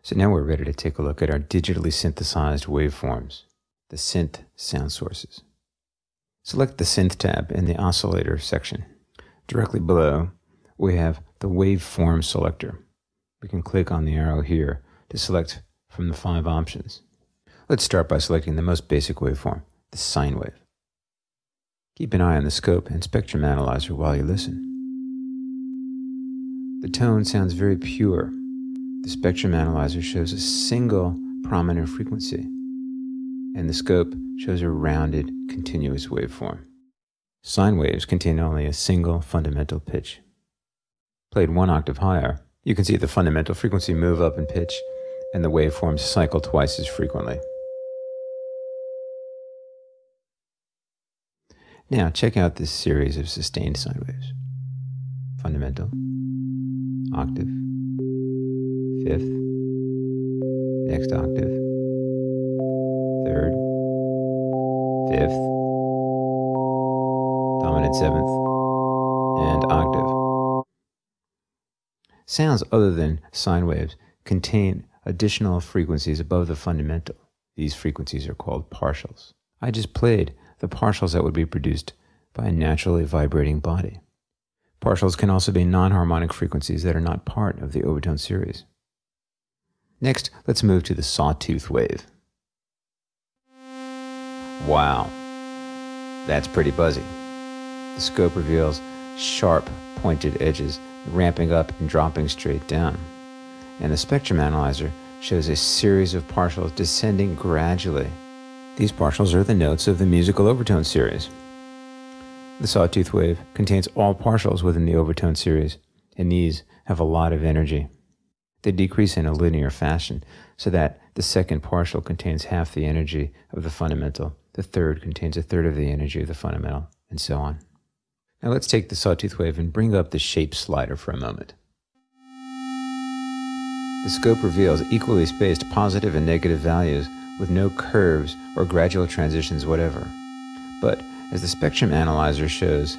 So now we're ready to take a look at our digitally synthesized waveforms, the synth sound sources. Select the Synth tab in the Oscillator section. Directly below, we have the Waveform selector. We can click on the arrow here to select from the 5 options. Let's start by selecting the most basic waveform, the sine wave. Keep an eye on the scope and spectrum analyzer while you listen. The tone sounds very pure. The spectrum analyzer shows a single prominent frequency, and the scope shows a rounded, continuous waveform. Sine waves contain only a single fundamental pitch. Played 1 octave higher, you can see the fundamental frequency move up in pitch, and the waveforms cycle twice as frequently. Now check out this series of sustained sine waves. Fundamental, octave, 5th, next octave, 3rd, 5th, dominant 7th, and octave. Sounds other than sine waves contain additional frequencies above the fundamental. These frequencies are called partials. I just played the partials that would be produced by a naturally vibrating body. Partials can also be non-harmonic frequencies that are not part of the overtone series. Next, let's move to the sawtooth wave. Wow, that's pretty buzzy. The scope reveals sharp, pointed edges ramping up and dropping straight down. And the spectrum analyzer shows a series of partials descending gradually. These partials are the notes of the musical overtone series. The sawtooth wave contains all partials within the overtone series, and these have a lot of energy. They decrease in a linear fashion, so that the second partial contains half the energy of the fundamental, the third contains 1/3 of the energy of the fundamental, and so on. Now let's take the sawtooth wave and bring up the shape slider for a moment. The scope reveals equally spaced positive and negative values with no curves or gradual transitions whatever. But as the spectrum analyzer shows,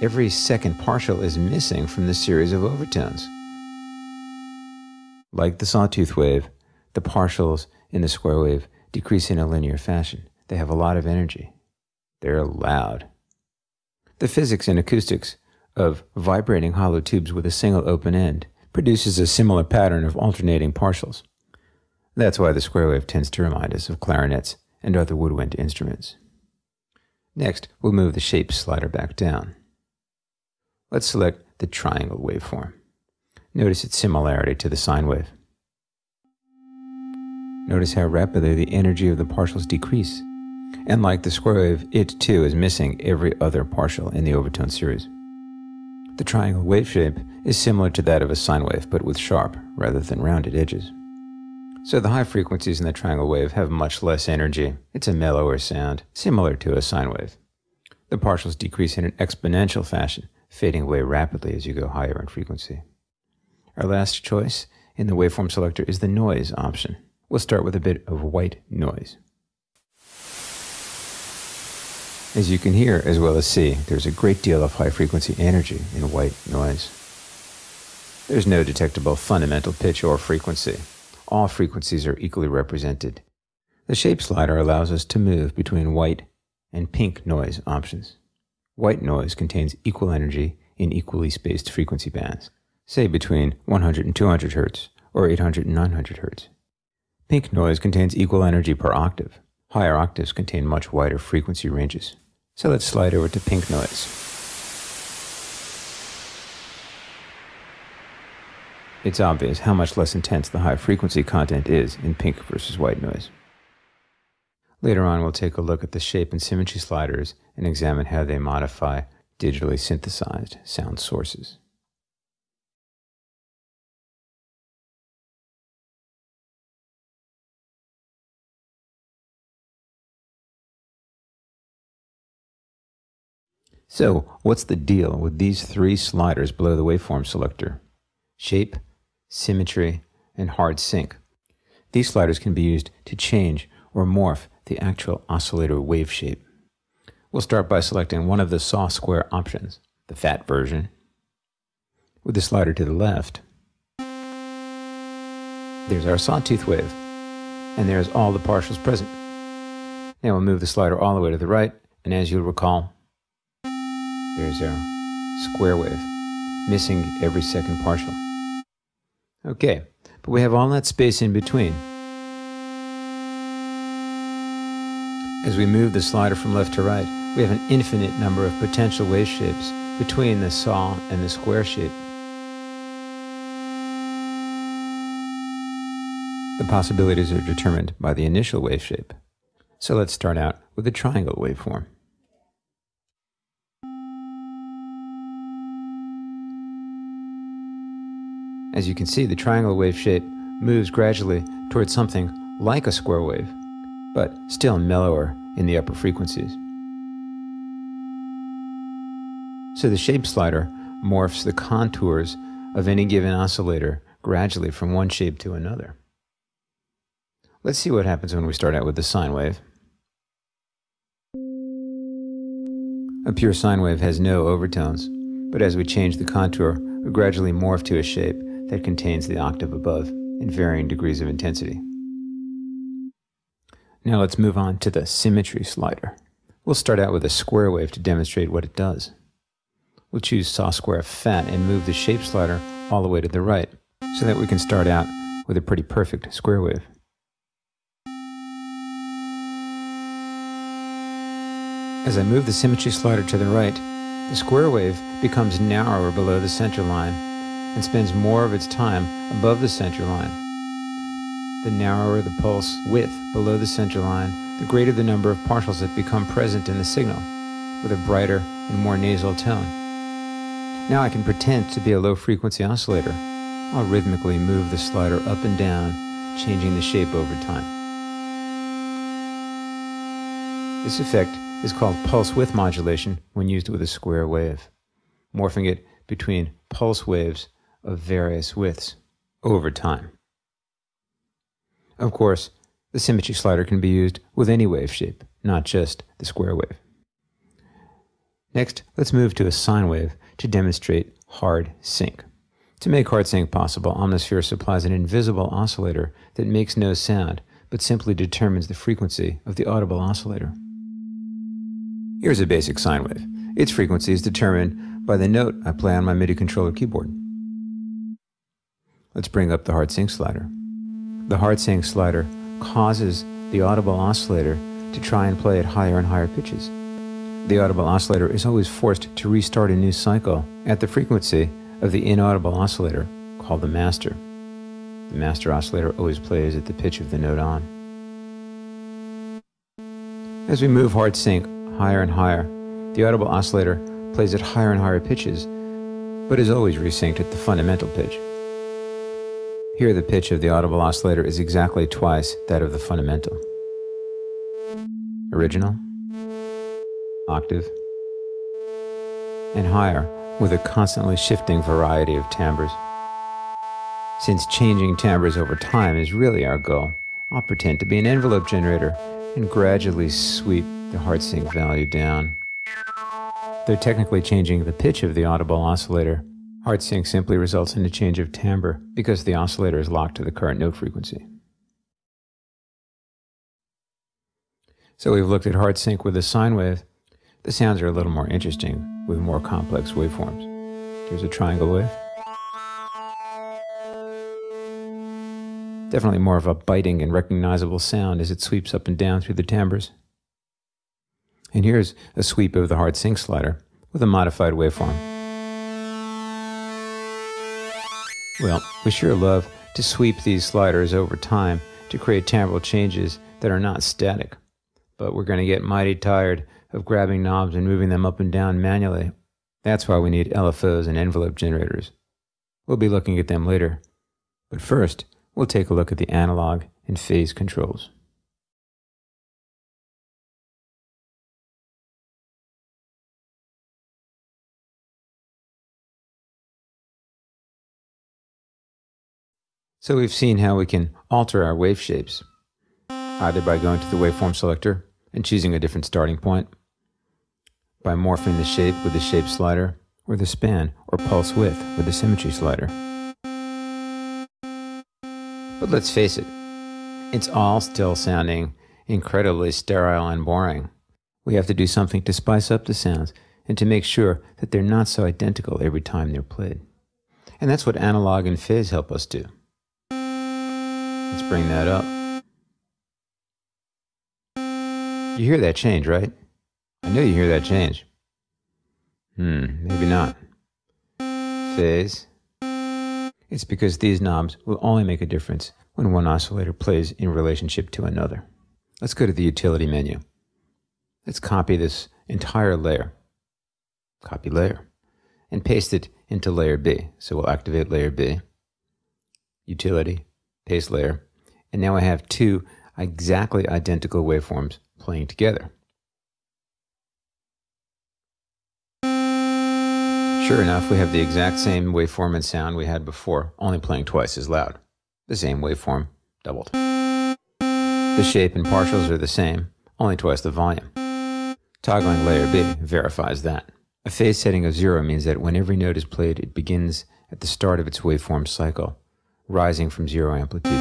every second partial is missing from the series of overtones. Like the sawtooth wave, the partials in the square wave decrease in a linear fashion. They have a lot of energy. They're loud. The physics and acoustics of vibrating hollow tubes with a single open end produces a similar pattern of alternating partials. That's why the square wave tends to remind us of clarinets and other woodwind instruments. Next, we'll move the shape slider back down. Let's select the triangle waveform. Notice its similarity to the sine wave. Notice how rapidly the energy of the partials decrease. And like the square wave, it too is missing every other partial in the overtone series. The triangle wave shape is similar to that of a sine wave, but with sharp rather than rounded edges. So the high frequencies in the triangle wave have much less energy. It's a mellower sound, similar to a sine wave. The partials decrease in an exponential fashion, fading away rapidly as you go higher in frequency. Our last choice in the waveform selector is the noise option. We'll start with a bit of white noise. As you can hear as well as see, there's a great deal of high-frequency energy in white noise. There's no detectable fundamental pitch or frequency. All frequencies are equally represented. The shape slider allows us to move between white and pink noise options. White noise contains equal energy in equally spaced frequency bands, say between 100 and 200 Hz or 800 and 900 Hz. Pink noise contains equal energy per octave. Higher octaves contain much wider frequency ranges. So let's slide over to pink noise. It's obvious how much less intense the high frequency content is in pink versus white noise. Later on, we'll take a look at the shape and symmetry sliders and examine how they modify digitally synthesized sound sources. So, what's the deal with these 3 sliders below the waveform selector? Shape, symmetry, and hard sync. These sliders can be used to change or morph the actual oscillator wave shape. We'll start by selecting one of the saw square options, the fat version. With the slider to the left, There's our sawtooth wave, and there's all the partials present. Now we'll move the slider all the way to the right, and as you'll recall, there's our square wave, missing every second partial. Okay, but we have all that space in between. As we move the slider from left to right, we have an infinite number of potential wave shapes between the saw and the square shape. The possibilities are determined by the initial wave shape. So let's start out with the triangle waveform. As you can see, the triangle wave shape moves gradually towards something like a square wave, but still mellower in the upper frequencies. So the shape slider morphs the contours of any given oscillator gradually from one shape to another. Let's see what happens when we start out with the sine wave. A pure sine wave has no overtones, but as we change the contour, we gradually morph to a shape that contains the octave above in varying degrees of intensity. Now let's move on to the symmetry slider. We'll start out with a square wave to demonstrate what it does. We'll choose saw square fat and move the shape slider all the way to the right so that we can start out with a pretty perfect square wave. As I move the symmetry slider to the right, the square wave becomes narrower below the center line and spends more of its time above the center line. The narrower the pulse width below the center line, the greater the number of partials that become present in the signal, with a brighter and more nasal tone. Now I can pretend to be a low-frequency oscillator. I'll rhythmically move the slider up and down, changing the shape over time. This effect is called pulse width modulation when used with a square wave, morphing it between pulse waves of various widths over time. Of course, the symmetry slider can be used with any wave shape, not just the square wave. Next, let's move to a sine wave to demonstrate hard sync. To make hard sync possible, Omnisphere supplies an invisible oscillator that makes no sound, but simply determines the frequency of the audible oscillator. Here's a basic sine wave. Its frequency is determined by the note I play on my MIDI controller keyboard. Let's bring up the hard sync slider. The hard sync slider causes the audible oscillator to try and play at higher and higher pitches. The audible oscillator is always forced to restart a new cycle at the frequency of the inaudible oscillator, called the master. The master oscillator always plays at the pitch of the note on. As we move hard sync higher and higher, the audible oscillator plays at higher and higher pitches, but is always resynced at the fundamental pitch. Here the pitch of the audible oscillator is exactly twice that of the fundamental. Original, octave, and higher with a constantly shifting variety of timbres. Since changing timbres over time is really our goal, I'll pretend to be an envelope generator and gradually sweep the hard sync value down. Though technically changing the pitch of the audible oscillator, hard sync simply results in a change of timbre because the oscillator is locked to the current note frequency. So we've looked at hard sync with a sine wave. The sounds are a little more interesting with more complex waveforms. Here's a triangle wave. Definitely more of a biting and recognizable sound as it sweeps up and down through the timbres. And here's a sweep of the hard sync slider with a modified waveform. Well, we sure love to sweep these sliders over time to create timbral changes that are not static, but we're going to get mighty tired of grabbing knobs and moving them up and down manually. That's why we need LFOs and envelope generators. We'll be looking at them later, but first we'll take a look at the analog and phase controls. So we've seen how we can alter our wave shapes, either by going to the waveform selector and choosing a different starting point, by morphing the shape with the shape slider, or the span or pulse width with the symmetry slider. But let's face it, it's all still sounding incredibly sterile and boring. We have to do something to spice up the sounds and to make sure that they're not so identical every time they're played. And that's what analog and phase help us do. Let's bring that up. You hear that change, right? I know you hear that change. Maybe not. Phase. It's because these knobs will only make a difference when one oscillator plays in relationship to another. Let's go to the utility menu. Let's copy this entire layer. Copy layer. And paste it into layer B. So we'll activate layer B. Utility. Paste layer. And now I have two exactly identical waveforms playing together. Sure enough, we have the exact same waveform and sound we had before, only playing twice as loud. The same waveform, doubled. The shape and partials are the same, only twice the volume. Toggling layer B verifies that. A phase setting of 0 means that when every note is played, it begins at the start of its waveform cycle, rising from 0 amplitude.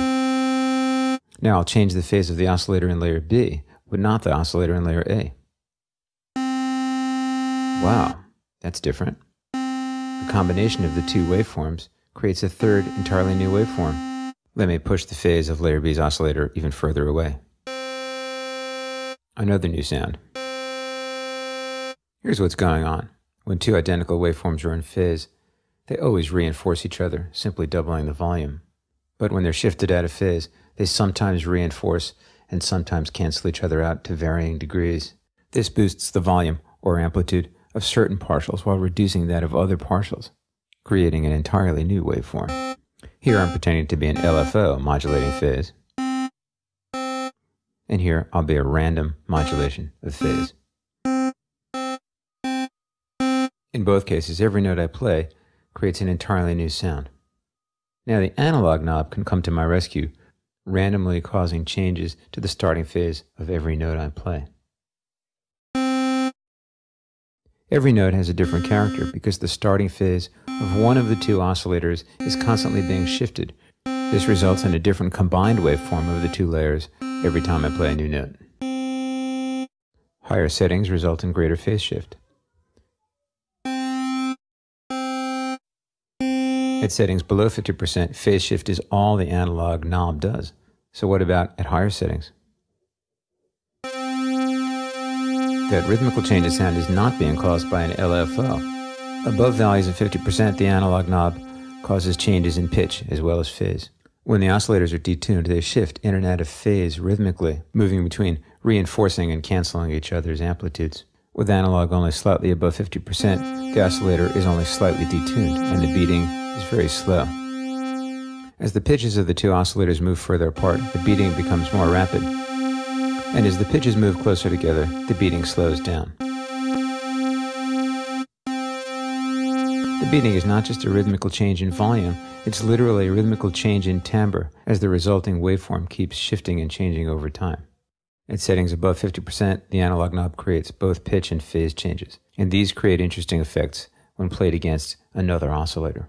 Now I'll change the phase of the oscillator in layer B, but not the oscillator in layer A. Wow, that's different. The combination of the two waveforms creates a third entirely new waveform. Let me push the phase of layer B's oscillator even further away. Another new sound. Here's what's going on. When two identical waveforms are in phase, they always reinforce each other, simply doubling the volume. But when they're shifted out of phase, they sometimes reinforce and sometimes cancel each other out to varying degrees. This boosts the volume or amplitude of certain partials while reducing that of other partials, creating an entirely new waveform. Here I'm pretending to be an LFO modulating phase, and here I'll be a random modulation of phase. In both cases, every note I play creates an entirely new sound. Now the analog knob can come to my rescue, randomly causing changes to the starting phase of every note I play. Every note has a different character because the starting phase of one of the two oscillators is constantly being shifted. This results in a different combined waveform of the two layers every time I play a new note. Higher settings result in greater phase shift. At settings below 50%, phase shift is all the analog knob does. So what about at higher settings? That rhythmical change of sound is not being caused by an LFO. Above values of 50%, the analog knob causes changes in pitch as well as phase. When the oscillators are detuned, they shift in and out of phase rhythmically, moving between reinforcing and canceling each other's amplitudes. With analog only slightly above 50%, the oscillator is only slightly detuned, and the beating is very slow. As the pitches of the two oscillators move further apart, the beating becomes more rapid. And as the pitches move closer together, the beating slows down. The beating is not just a rhythmical change in volume, it's literally a rhythmical change in timbre as the resulting waveform keeps shifting and changing over time. At settings above 50%, the analog knob creates both pitch and phase changes, and these create interesting effects when played against another oscillator.